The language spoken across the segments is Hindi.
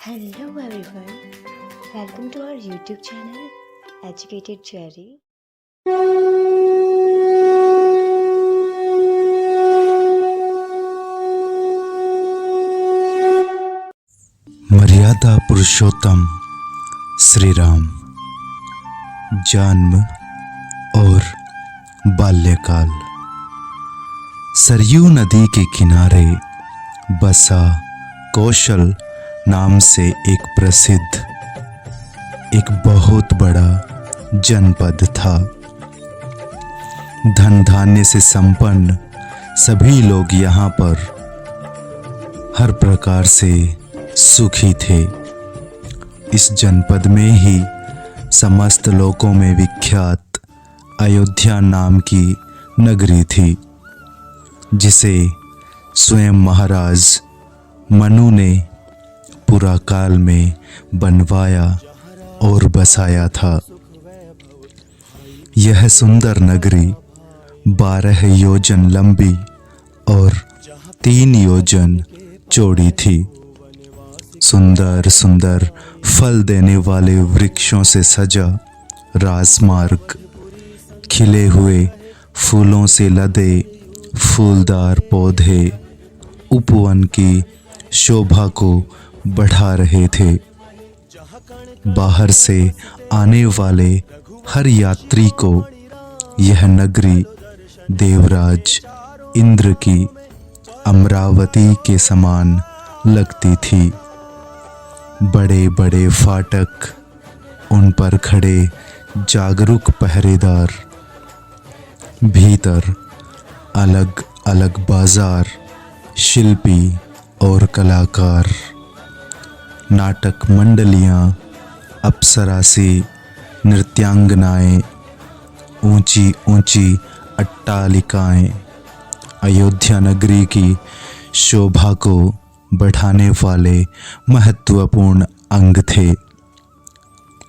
Hello everyone, welcome to our YouTube channel Educated Cherry. मर्यादा पुरुषोत्तम श्री राम। जन्म और बाल्यकाल। सरयू नदी के किनारे बसा कौशल नाम से एक प्रसिद्ध एक बहुत बड़ा जनपद था। धन धान्य से संपन्न सभी लोग यहाँ पर हर प्रकार से सुखी थे। इस जनपद में ही समस्त लोकों में विख्यात अयोध्या नाम की नगरी थी, जिसे स्वयं महाराज मनु ने पुरा काल में बनवाया और बसाया था। यह सुंदर नगरी 12 योजन लंबी और 3 योजन चौड़ी थी। सुंदर सुंदर फल देने वाले वृक्षों से सजा राजमार्ग, खिले हुए फूलों से लदे फूलदार पौधे उपवन की शोभा को बढ़ा रहे थे। बाहर से आने वाले हर यात्री को यह नगरी देवराज इंद्र की अमरावती के समान लगती थी। बड़े बड़े फाटक, उन पर खड़े जागरूक पहरेदार, भीतर अलग अलग बाजार, शिल्पी और कलाकार, नाटक मंडलियाँ, अप्सरासी नृत्यांगनाएं, ऊंची ऊंची अट्टालिकाएं अयोध्या नगरी की शोभा को बढ़ाने वाले महत्वपूर्ण अंग थे।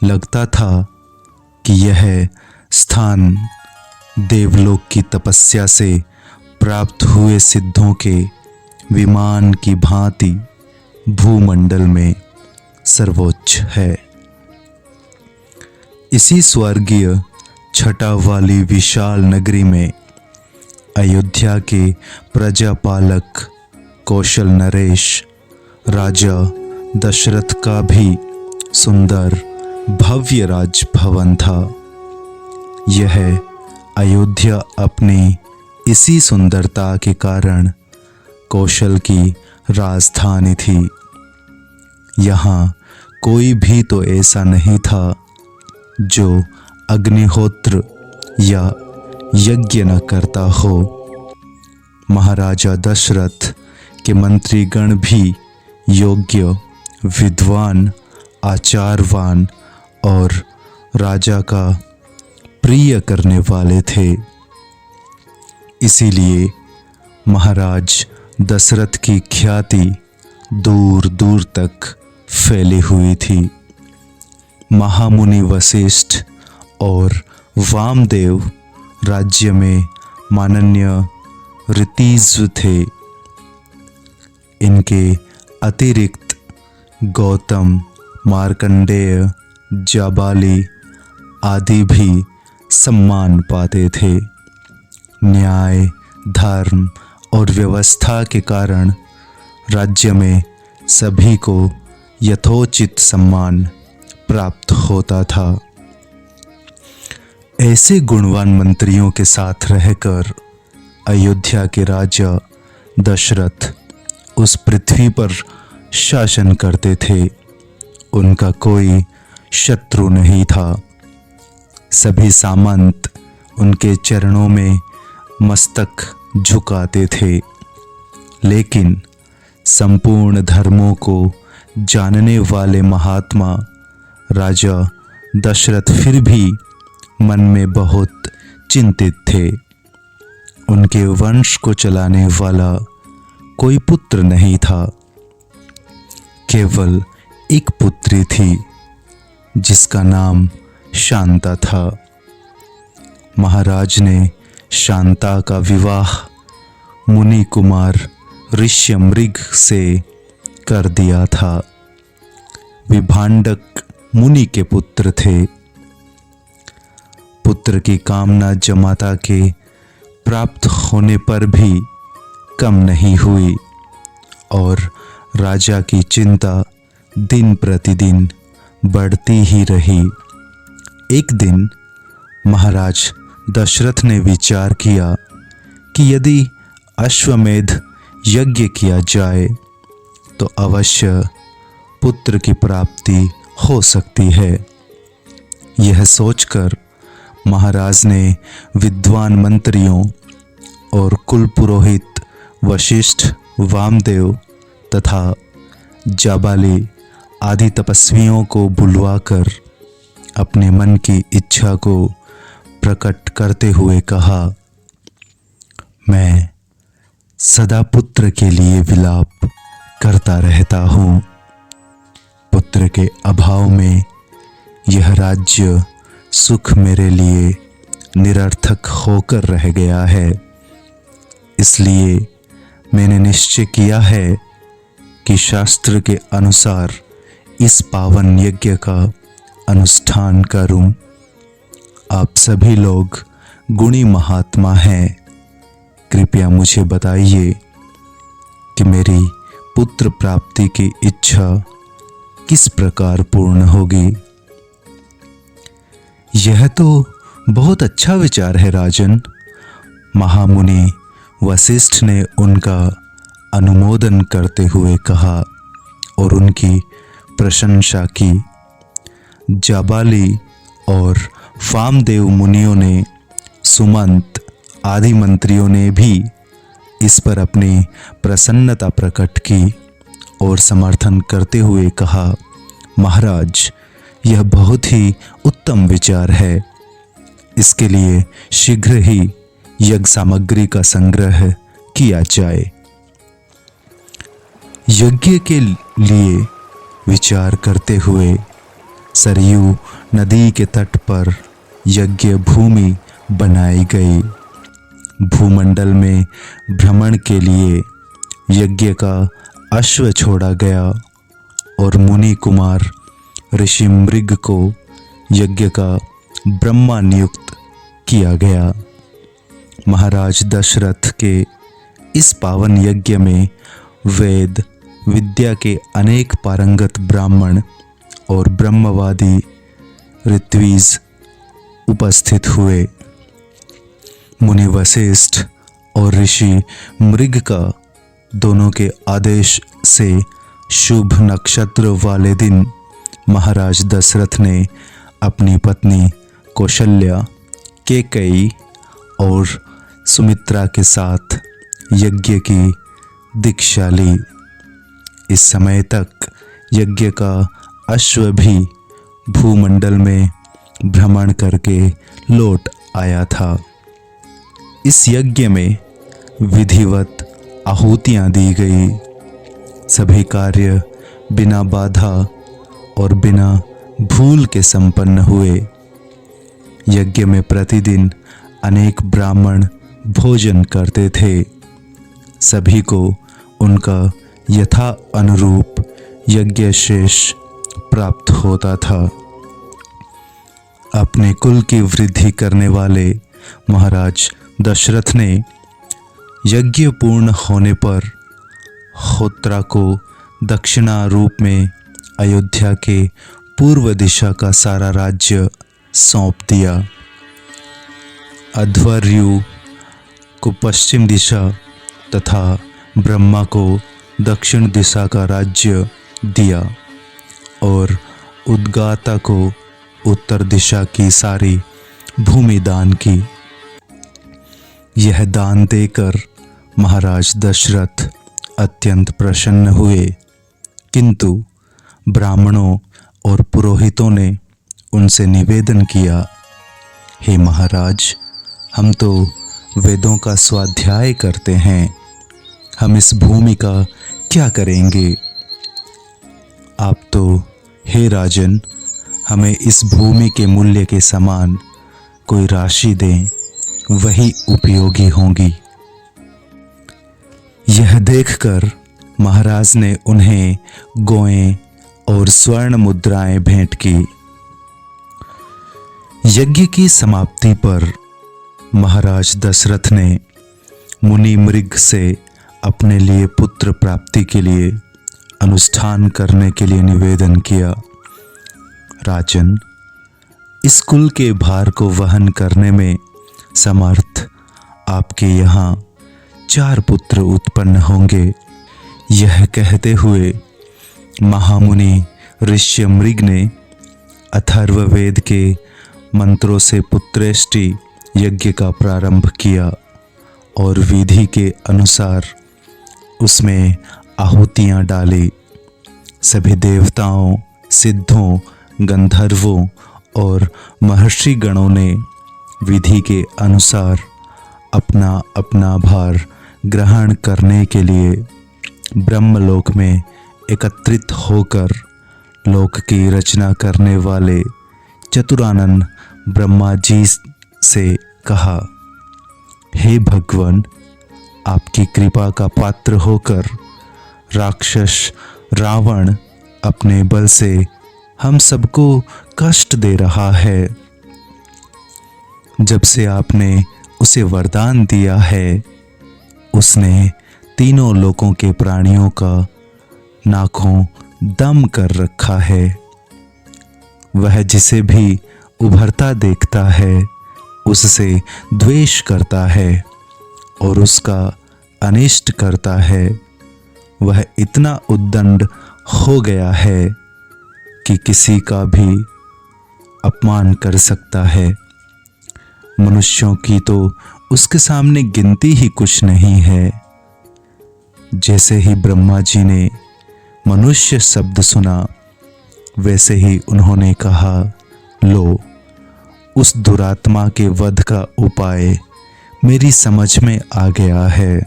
लगता था कि यह स्थान देवलोक की तपस्या से प्राप्त हुए सिद्धों के विमान की भांति भूमंडल में सर्वोच्च है। इसी स्वर्गीय छटा वाली विशाल नगरी में अयोध्या के प्रजापालक कौशल नरेश राजा दशरथ का भी सुंदर भव्य राजभवन था। यह अयोध्या अपनी इसी सुंदरता के कारण कौशल की राजधानी थी। यहाँ कोई भी तो ऐसा नहीं था जो अग्निहोत्र या यज्ञ न करता हो। महाराजा दशरथ के मंत्रीगण भी योग्य, विद्वान, आचारवान और राजा का प्रिय करने वाले थे। इसीलिए महाराज दशरथ की ख्याति दूर दूर तक फैली हुई थी। महामुनि वशिष्ठ और वामदेव राज्य में माननीय ऋतिज्व थे। इनके अतिरिक्त गौतम, मार्कंडेय, जाबाली आदि भी सम्मान पाते थे। न्याय, धर्म और व्यवस्था के कारण राज्य में सभी को यथोचित सम्मान प्राप्त होता था। ऐसे गुणवान मंत्रियों के साथ रहकर अयोध्या के राजा दशरथ उस पृथ्वी पर शासन करते थे। उनका कोई शत्रु नहीं था। सभी सामंत उनके चरणों में मस्तक झुकाते थे। लेकिन संपूर्ण धर्मों को जानने वाले महात्मा राजा दशरथ फिर भी मन में बहुत चिंतित थे। उनके वंश को चलाने वाला कोई पुत्र नहीं था। केवल एक पुत्री थी जिसका नाम शांता था। महाराज ने शांता का विवाह मुनि कुमार ऋष्यमृग से कर दिया था। विभांडक मुनि के पुत्र थे। पुत्र की कामना जमाता के प्राप्त होने पर भी कम नहीं हुई और राजा की चिंता दिन प्रतिदिन बढ़ती ही रही। एक दिन महाराज दशरथ ने विचार किया कि यदि अश्वमेध यज्ञ किया जाए तो अवश्य पुत्र की प्राप्ति हो सकती है। यह सोचकर महाराज ने विद्वान मंत्रियों और कुल पुरोहित वशिष्ठ, वामदेव तथा जाबाली आदि तपस्वियों को बुलवाकर अपने मन की इच्छा को प्रकट करते हुए कहा, मैं सदा पुत्र के लिए विलाप करता रहता हूँ। पुत्र के अभाव में यह राज्य सुख मेरे लिए निरर्थक होकर रह गया है। इसलिए मैंने निश्चय किया है कि शास्त्र के अनुसार इस पावन यज्ञ का अनुष्ठान करूं। आप सभी लोग गुणी महात्मा हैं, कृपया मुझे बताइए कि मेरी पुत्र प्राप्ति की इच्छा किस प्रकार पूर्ण होगी। यह तो बहुत अच्छा विचार है राजन। महामुनि वशिष्ठ ने उनका अनुमोदन करते हुए कहा और उनकी प्रशंसा की। जाबाली और वामदेव मुनियों ने, सुमंत आदि मंत्रियों ने भी इस पर अपनी प्रसन्नता प्रकट की और समर्थन करते हुए कहा, महाराज यह बहुत ही उत्तम विचार है। इसके लिए शीघ्र ही यज्ञ सामग्री का संग्रह किया जाए। यज्ञ के लिए विचार करते हुए सरयू नदी के तट पर यज्ञ भूमि बनाई गई। भूमंडल में भ्रमण के लिए यज्ञ का अश्व छोड़ा गया और मुनि कुमार ऋषि मृग को यज्ञ का ब्रह्मा नियुक्त किया गया। महाराज दशरथ के इस पावन यज्ञ में वेद विद्या के अनेक पारंगत ब्राह्मण और ब्रह्मवादी ऋत्विज उपस्थित हुए। मुनि वशिष्ठ और ऋषि मृग का दोनों के आदेश से शुभ नक्षत्र वाले दिन महाराज दशरथ ने अपनी पत्नी कौशल्या, कैकेयी और सुमित्रा के साथ यज्ञ की दीक्षा ली। इस समय तक यज्ञ का अश्व भी भूमंडल में भ्रमण करके लौट आया था। इस यज्ञ में विधिवत आहुतियां दी गई। सभी कार्य बिना बाधा और बिना भूल के संपन्न हुए। यज्ञ में प्रतिदिन अनेक ब्राह्मण भोजन करते थे। सभी को उनका यथा अनुरूप यज्ञ शेष प्राप्त होता था। अपने कुल की वृद्धि करने वाले महाराज दशरथ ने यज्ञ पूर्ण होने पर होत्रा को दक्षिणा रूप में अयोध्या के पूर्व दिशा का सारा राज्य सौंप दिया। अध्वर्यु को पश्चिम दिशा तथा ब्रह्मा को दक्षिण दिशा का राज्य दिया और उद्गाता को उत्तर दिशा की सारी भूमि दान की। यह दान देकर महाराज दशरथ अत्यंत प्रसन्न हुए, किंतु ब्राह्मणों और पुरोहितों ने उनसे निवेदन किया, हे महाराज, हम तो वेदों का स्वाध्याय करते हैं, हम इस भूमि का क्या करेंगे। आप तो हे राजन हमें इस भूमि के मूल्य के समान कोई राशि दें, वही उपयोगी होंगी। यह देखकर महाराज ने उन्हें गौएं और स्वर्ण मुद्राएं भेंट की। यज्ञ की समाप्ति पर महाराज दशरथ ने मुनि मृग से अपने लिए पुत्र प्राप्ति के लिए अनुष्ठान करने के लिए निवेदन किया। राजन, इस कुल के भार को वहन करने में समर्थ आपके यहाँ 4 पुत्र उत्पन्न होंगे। यह कहते हुए महामुनि ऋष्यमृग ने अथर्ववेद के मंत्रों से पुत्रेष्टि यज्ञ का प्रारंभ किया और विधि के अनुसार उसमें आहुतियां डाली। सभी देवताओं, सिद्धों, गंधर्वों और महर्षि गणों ने विधि के अनुसार अपना अपना भार ग्रहण करने के लिए ब्रह्मलोक में एकत्रित होकर लोक की रचना करने वाले चतुरानन ब्रह्मा जी से कहा, हे भगवान, आपकी कृपा का पात्र होकर राक्षस रावण अपने बल से हम सबको कष्ट दे रहा है। जब से आपने उसे वरदान दिया है, उसने तीनों लोकों के प्राणियों का नाकों दम कर रखा है। वह जिसे भी उभरता देखता है उससे द्वेष करता है और उसका अनिष्ट करता है। वह इतना उद्दंड हो गया है कि किसी का भी अपमान कर सकता है। मनुष्यों की तो उसके सामने गिनती ही कुछ नहीं है। जैसे ही ब्रह्मा जी ने मनुष्य शब्द सुना, वैसे ही उन्होंने कहा, लो, उस दुरात्मा के वध का उपाय मेरी समझ में आ गया है।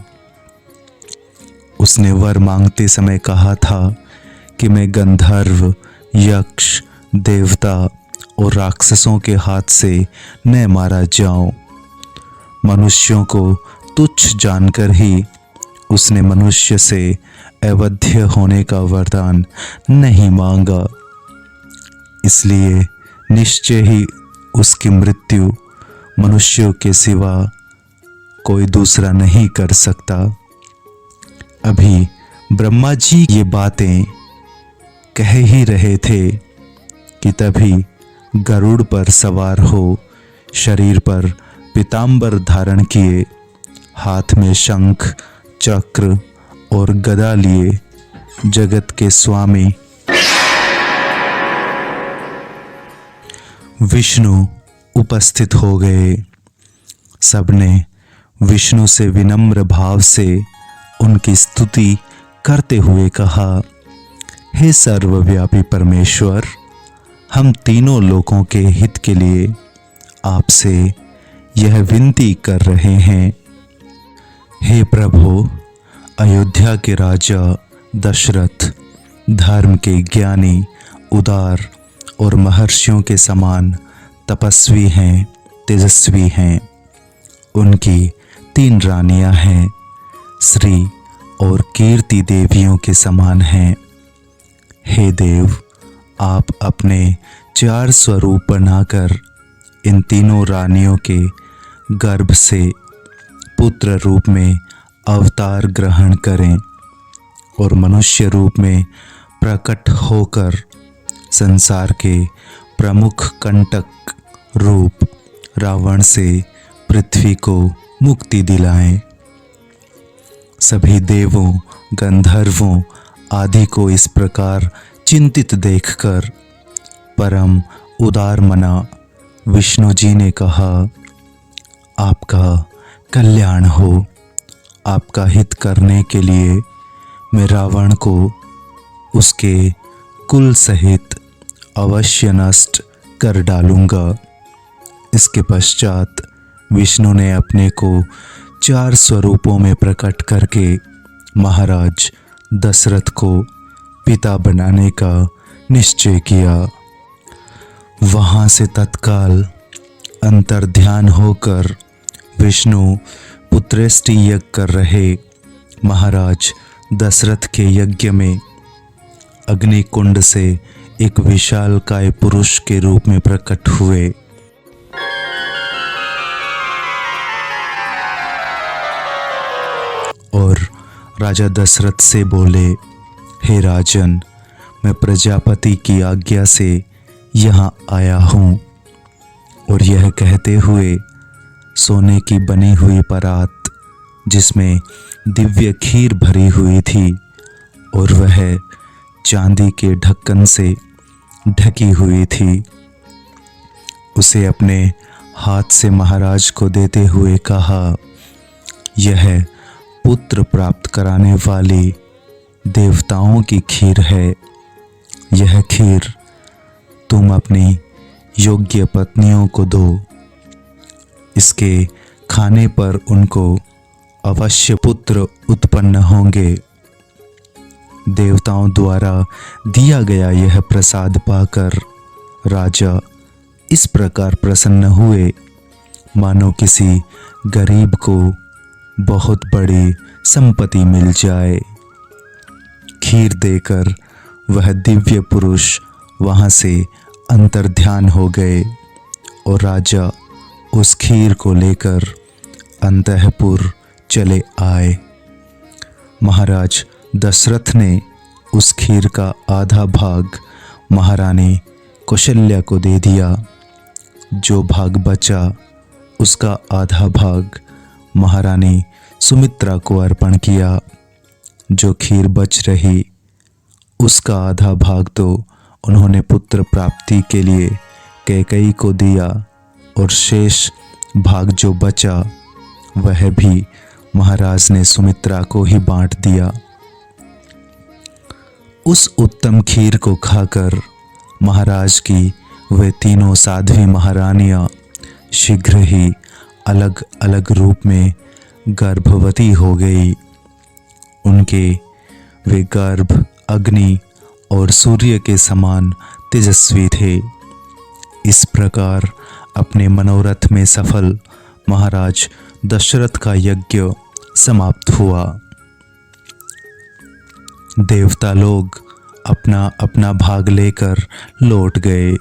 उसने वर मांगते समय कहा था कि मैं गंधर्व, यक्ष, देवता और राक्षसों के हाथ से न मारा जाऊं। मनुष्यों को तुच्छ जानकर ही उसने मनुष्य से अवध्य होने का वरदान नहीं मांगा। इसलिए निश्चय ही उसकी मृत्यु मनुष्यों के सिवा कोई दूसरा नहीं कर सकता। अभी ब्रह्मा जी ये बातें कह ही रहे थे कि तभी गरुड़ पर सवार हो, शरीर पर पीतांबर धारण किए, हाथ में शंख, चक्र और गदा लिए जगत के स्वामी विष्णु उपस्थित हो गए। सबने विष्णु से विनम्र भाव से उनकी स्तुति करते हुए कहा, हे सर्वव्यापी परमेश्वर, हम तीनों लोकों के हित के लिए आपसे यह विनती कर रहे हैं। हे प्रभु, अयोध्या के राजा दशरथ धर्म के ज्ञानी, उदार और महर्षियों के समान तपस्वी हैं, तेजस्वी हैं। उनकी 3 रानियां हैं, श्री और कीर्ति देवियों के समान हैं। हे देव, आप अपने 4 स्वरूप बनाकर इन तीनों रानियों के गर्भ से पुत्र रूप में अवतार ग्रहण करें और मनुष्य रूप में प्रकट होकर संसार के प्रमुख कंटक रूप रावण से पृथ्वी को मुक्ति दिलाएं। सभी देवों, गंधर्वों आदि को इस प्रकार चिंतित देखकर परम उदार मना विष्णु जी ने कहा, आपका कल्याण हो। आपका हित करने के लिए मैं रावण को उसके कुल सहित अवश्य नष्ट कर डालूंगा। इसके पश्चात विष्णु ने अपने को 4 स्वरूपों में प्रकट करके महाराज दशरथ को पिता बनाने का निश्चय किया। वहां से तत्काल अंतर्ध्यान होकर विष्णु पुत्रेष्टि यज्ञ कर रहे महाराज दशरथ के यज्ञ में अग्निकुंड से एक विशालकाय पुरुष के रूप में प्रकट हुए। और राजा दशरथ से बोले, हे राजन, मैं प्रजापति की आज्ञा से यहाँ आया हूँ। और यह कहते हुए सोने की बनी हुई परात जिसमें दिव्य खीर भरी हुई थी और वह चांदी के ढक्कन से ढकी हुई थी, उसे अपने हाथ से महाराज को देते हुए कहा, यह पुत्र प्राप्त कराने वाली देवताओं की खीर है। यह खीर तुम अपनी योग्य पत्नियों को दो। इसके खाने पर उनको अवश्य पुत्र उत्पन्न होंगे। देवताओं द्वारा दिया गया यह प्रसाद पाकर राजा इस प्रकार प्रसन्न हुए मानो किसी गरीब को बहुत बड़ी संपत्ति मिल जाए। खीर देकर वह दिव्य पुरुष वहां से अंतर्ध्यान हो गए और राजा उस खीर को लेकर अंतःपुर चले आए। महाराज दशरथ ने उस खीर का आधा भाग महारानी कौशल्या को दे दिया। जो भाग बचा उसका आधा भाग महारानी सुमित्रा को अर्पण किया। जो खीर बच रही उसका आधा भाग तो उन्होंने पुत्र प्राप्ति के लिए कैकेयी को दिया और शेष भाग जो बचा वह भी महाराज ने सुमित्रा को ही बांट दिया। उस उत्तम खीर को खाकर महाराज की वे तीनों साध्वी महारानियां शीघ्र ही अलग अलग रूप में गर्भवती हो गई। उनके वे गर्भ अग्नि और सूर्य के समान तेजस्वी थे। इस प्रकार अपने मनोरथ में सफल महाराज दशरथ का यज्ञ समाप्त हुआ। देवता लोग अपना अपना भाग लेकर लौट गए।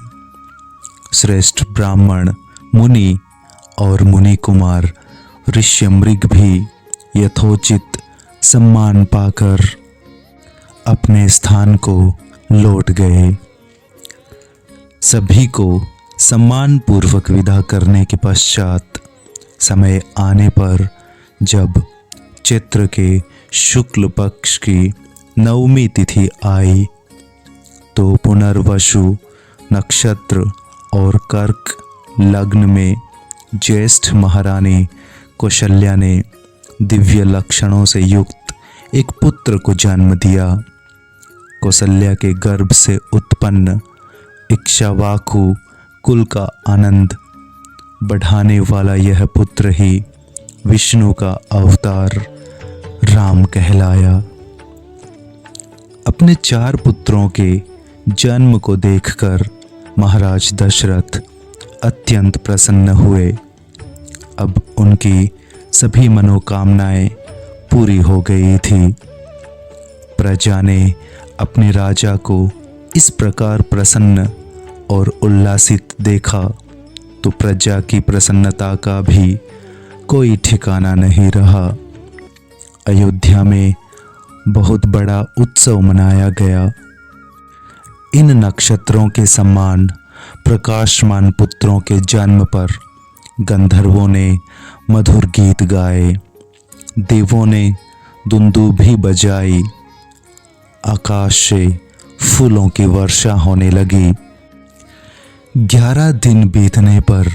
श्रेष्ठ ब्राह्मण, मुनि और मुनि कुमार ऋष्यमृग भी यथोचित सम्मान पाकर अपने स्थान को लौट गए। सभी को सम्मान पूर्वक विदा करने के पश्चात समय आने पर जब चैत्र के शुक्ल पक्ष की नवमी तिथि आई तो पुनर्वसु नक्षत्र और कर्क लग्न में ज्येष्ठ महारानी कौशल्या ने दिव्य लक्षणों से युक्त एक पुत्र को जन्म दिया। कौशल्या के गर्भ से उत्पन्न इक्ष्वाकु कुल का आनंद बढ़ाने वाला यह पुत्र ही विष्णु का अवतार राम कहलाया। अपने 4 पुत्रों के जन्म को देखकर महाराज दशरथ अत्यंत प्रसन्न हुए। अब उनकी सभी मनोकामनाएं पूरी हो गई थी। प्रजा ने अपने राजा को इस प्रकार प्रसन्न और उल्लासित देखा तो प्रजा की प्रसन्नता का भी कोई ठिकाना नहीं रहा। अयोध्या में बहुत बड़ा उत्सव मनाया गया। इन नक्षत्रों के समान प्रकाशमान पुत्रों के जन्म पर गंधर्वों ने मधुर गीत गाए, देवों ने दुंदुभी बजाई, आकाश से फूलों की वर्षा होने लगी। 11 दिन बीतने पर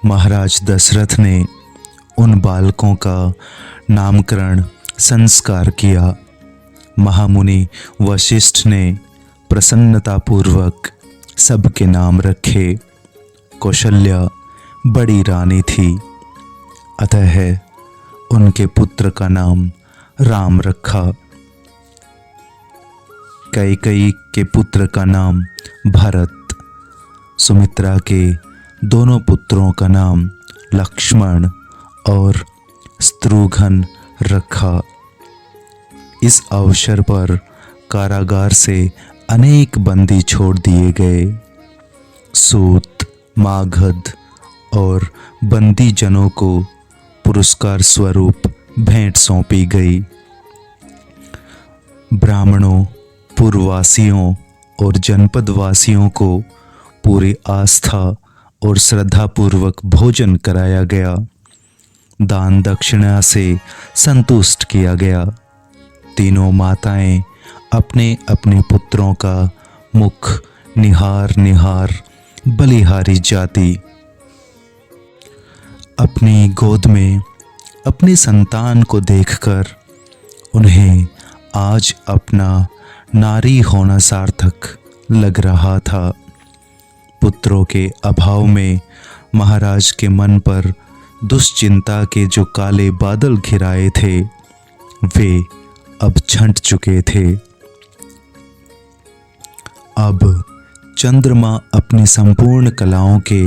महाराज दशरथ ने उन बालकों का नामकरण संस्कार किया। महामुनि वशिष्ठ ने प्रसन्नतापूर्वक सबके नाम रखे। कौशल्या बड़ी रानी थी, अतः उनके पुत्र का नाम राम रखा। कैकेयी के पुत्र का नाम भरत, सुमित्रा के दोनों पुत्रों का नाम लक्ष्मण और शत्रुघ्न रखा। इस अवसर पर कारागार से अनेक बंदी छोड़ दिए गए। सूत, मागध और बंदी जनों को पुरस्कार स्वरूप भेंट सौंपी गई। ब्राह्मणों, पुरवासियों और जनपदवासियों को पूरी आस्था और श्रद्धापूर्वक भोजन कराया गया। दान दक्षिणा से संतुष्ट किया गया। तीनों माताएं अपने अपने पुत्रों का मुख निहार निहार बलिहारी जाती। अपनी गोद में अपने संतान को देखकर उन्हें आज अपना नारी होना सार्थक लग रहा था। पुत्रों के अभाव में महाराज के मन पर दुश्चिंता के जो काले बादल घिराए थे वे अब छंट चुके थे। अब चंद्रमा अपनी संपूर्ण कलाओं के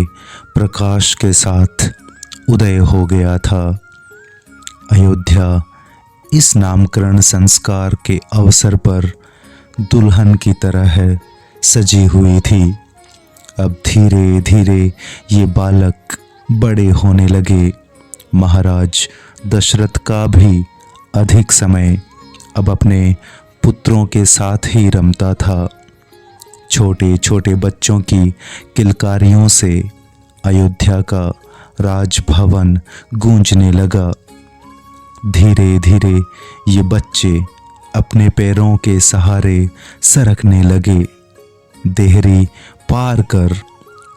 प्रकाश के साथ उदय हो गया था। अयोध्या इस नामकरण संस्कार के अवसर पर दुल्हन की तरह सजी हुई थी। अब धीरे धीरे ये बालक बड़े होने लगे। महाराज दशरथ का भी अधिक समय अब अपने पुत्रों के साथ ही रमता था। छोटे छोटे बच्चों की किलकारियों से अयोध्या का राजभवन गूंजने लगा। धीरे धीरे ये बच्चे अपने पैरों के सहारे सरकने लगे। देहरी पार कर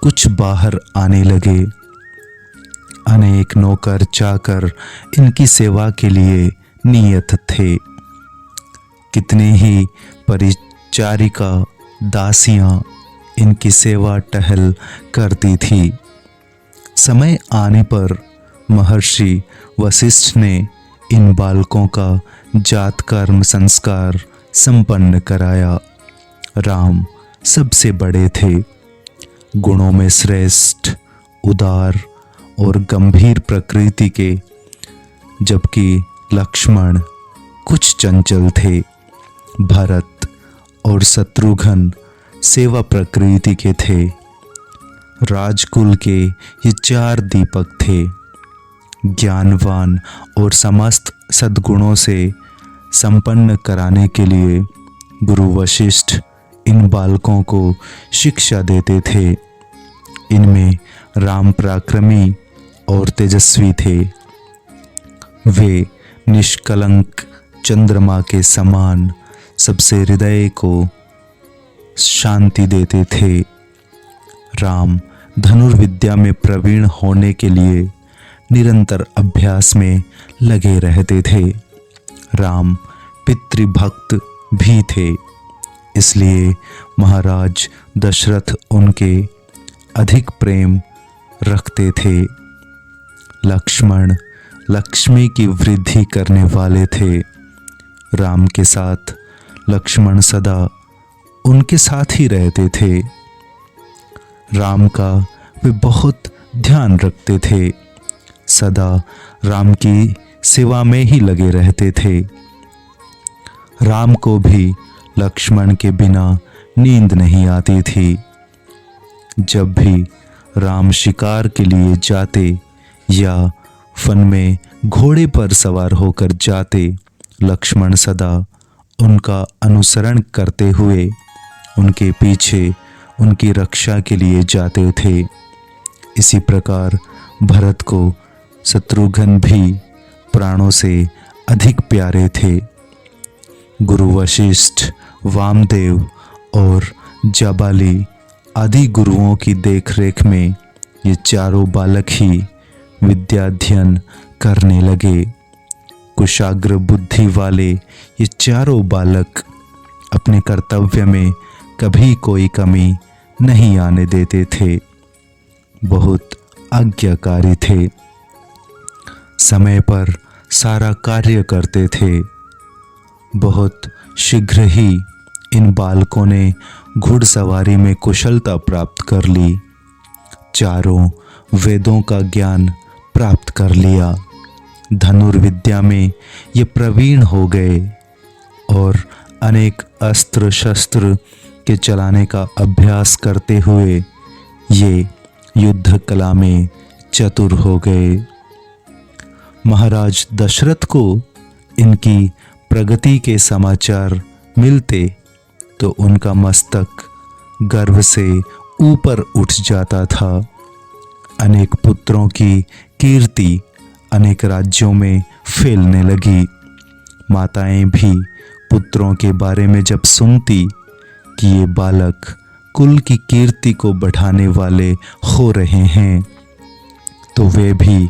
कुछ बाहर आने लगे। अनेक नौकर चाकर इनकी सेवा के लिए नियत थे। कितनी ही परिचारिका दासियां इनकी सेवा टहल करती थी। समय आने पर महर्षि वशिष्ठ ने इन बालकों का जात कर्म संस्कार संपन्न कराया। राम सबसे बड़े थे, गुणों में श्रेष्ठ, उदार और गंभीर प्रकृति के, जबकि लक्ष्मण कुछ चंचल थे। भरत और शत्रुघ्न सेवा प्रकृति के थे। राजकुल के ये चार दीपक थे। ज्ञानवान और समस्त सद्गुणों से संपन्न कराने के लिए गुरु वशिष्ठ इन बालकों को शिक्षा देते थे। इनमें राम पराक्रमी और तेजस्वी थे। वे निष्कलंक चंद्रमा के समान सबसे हृदय को शांति देते थे। राम धनुर्विद्या में प्रवीण होने के लिए निरंतर अभ्यास में लगे रहते थे। राम पितृभक्त भी थे, इसलिए महाराज दशरथ उनके अधिक प्रेम रखते थे। लक्ष्मण लक्ष्मी की वृद्धि करने वाले थे। राम के साथ लक्ष्मण सदा उनके साथ ही रहते थे। राम का वे बहुत ध्यान रखते थे। सदा राम की सेवा में ही लगे रहते थे। राम को भी लक्ष्मण के बिना नींद नहीं आती थी। जब भी राम शिकार के लिए जाते या वन में घोड़े पर सवार होकर जाते, लक्ष्मण सदा उनका अनुसरण करते हुए उनके पीछे उनकी रक्षा के लिए जाते थे। इसी प्रकार भरत को शत्रुघ्न भी प्राणों से अधिक प्यारे थे। गुरु वशिष्ठ, वामदेव और जाबाली आदि गुरुओं की देखरेख में ये चारों बालक ही विद्याध्ययन करने लगे। कुशाग्र बुद्धि वाले ये चारों बालक अपने कर्तव्य में कभी कोई कमी नहीं आने देते थे। बहुत आज्ञाकारी थे। समय पर सारा कार्य करते थे। बहुत शीघ्र ही इन बालकों ने घुड़सवारी में कुशलता प्राप्त कर ली। चारों वेदों का ज्ञान प्राप्त कर लिया। धनुर्विद्या में ये प्रवीण हो गए और अनेक अस्त्र शस्त्र के चलाने का अभ्यास करते हुए ये युद्ध कला में चतुर हो गए। महाराज दशरथ को इनकी प्रगति के समाचार मिलते तो उनका मस्तक गर्व से ऊपर उठ जाता था। अनेक पुत्रों की कीर्ति अनेक राज्यों में फैलने लगी। माताएं भी पुत्रों के बारे में जब सुनती कि ये बालक कुल की कीर्ति को बढ़ाने वाले हो रहे हैं तो वे भी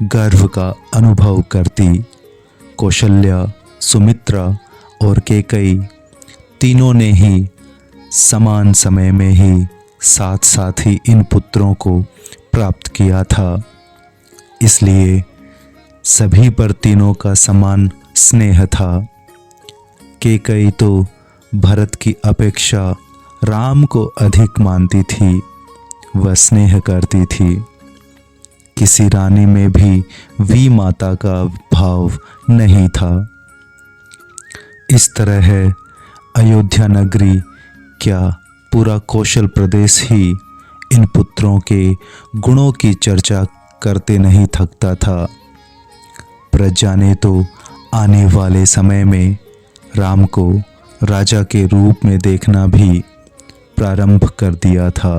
गर्व का अनुभव करती। कौशल्या, सुमित्रा और कैकेयी तीनों ने ही समान समय में ही साथ साथ ही इन पुत्रों को प्राप्त किया था। इसलिए सभी पर तीनों का समान स्नेह था। कैकेयी तो भरत की अपेक्षा राम को अधिक मानती थी, वह स्नेह करती थी। किसी रानी में भी वी माता का भाव नहीं था। इस तरह है अयोध्या नगरी, क्या पूरा कौशल प्रदेश ही इन पुत्रों के गुणों की चर्चा करते नहीं थकता था। प्रजा ने तो आने वाले समय में राम को राजा के रूप में देखना भी प्रारंभ कर दिया था।